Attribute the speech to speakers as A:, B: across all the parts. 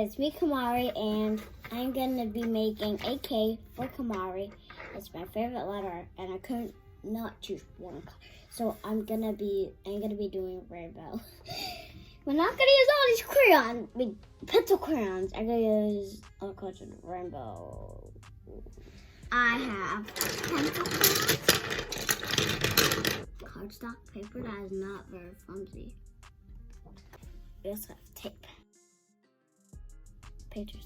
A: it's me, Kamari, and I'm gonna be making a K for Kamari. It's my favorite letter, and I could not choose one color, so I'm gonna be doing rainbow. We're not gonna use all these crayons, pencil crayons. I'm gonna use all colors of rainbow. I have pencil crayons, cardstock paper that is not very flimsy. We also have tape, pages,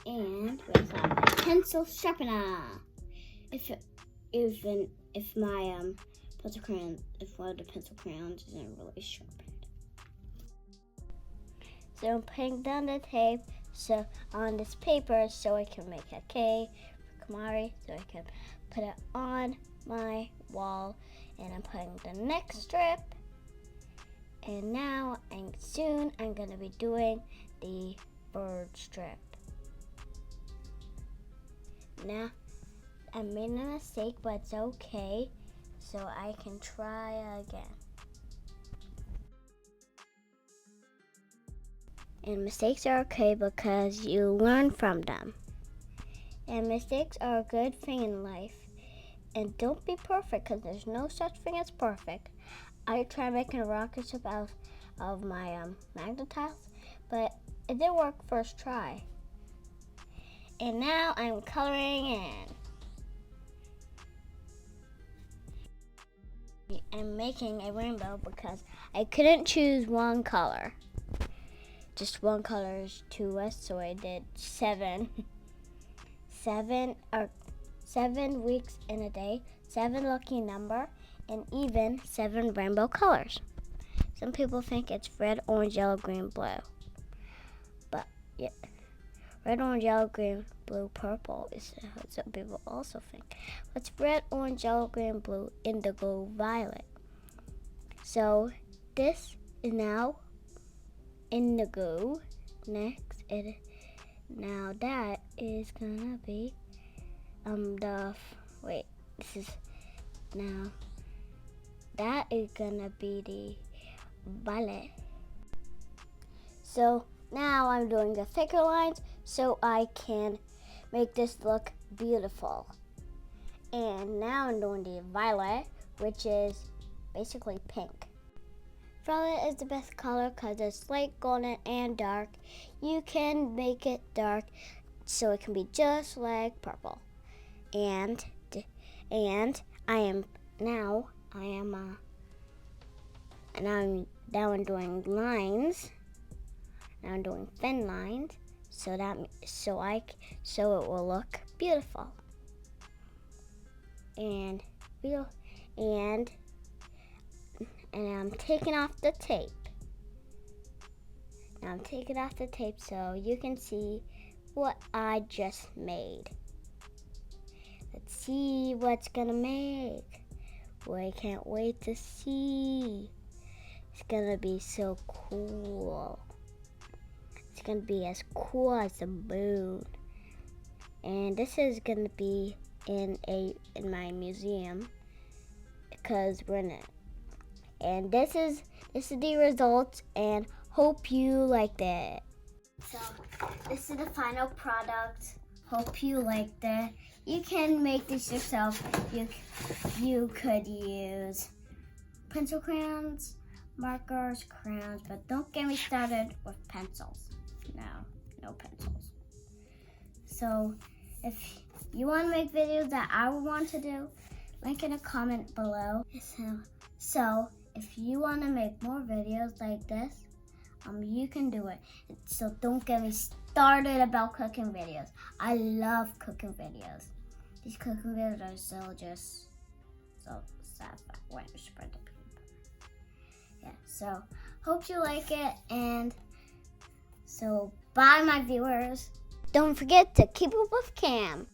A: and we also have a pencil sharpener. If my pencil crayon, if one of the pencil crayons isn't really sharpened. So I'm putting down the tape on this paper so I can make a K for Kamari, so I can put it on my wall. And I'm putting the next strip. And now, soon, I'm going to be doing the bird strip. Now, I made a mistake, but it's okay, so I can try again. And mistakes are okay because you learn from them. And mistakes are a good thing in life. And don't be perfect, because there's no such thing as perfect. I tried making a rocket ship out of my magnetiles, but it didn't work first try. And now I'm coloring in. I'm making a rainbow because I couldn't choose one color. Just one color is too less, so I did 7. 7 weeks in a day, 7 lucky number, and even 7 rainbow colors. Some people think it's red, orange, yellow, green, blue. But yeah, red, orange, yellow, green, blue, purple is what some people also think. What's red, orange, yellow, green, blue, indigo, violet? So this is now indigo. Next, now that is gonna be that is gonna be the violet. So now I'm doing the thicker lines so I can make this look beautiful. And now I'm doing the violet, which is basically pink. Violet is the best color because it's light golden and dark. You can make it dark so it can be just like purple. And I'm doing lines. Now I'm doing thin lines so it will look beautiful. And I'm taking off the tape. Now I'm taking off the tape so you can see what I just made. Let's see what's gonna make. Boy, I can't wait to see. It's gonna be so cool. It's gonna be as cool as the moon. And this is gonna be in my museum because we're in it. And this is the results, and hope you liked it. So this is the final product. Hope you liked it. You can make this yourself. You could use pencil crayons, markers, crayons, but don't get me started with pencils. No pencils. So if you want to make videos that I would want to do, link in a comment below. So if you want to make more videos like this, you can do it. So don't get me started about cooking videos. I love cooking videos. These cooking videos are so sad when you spread the peanut butter. Yeah, so hope you like it, and so bye my viewers. Don't forget to keep up with Kham.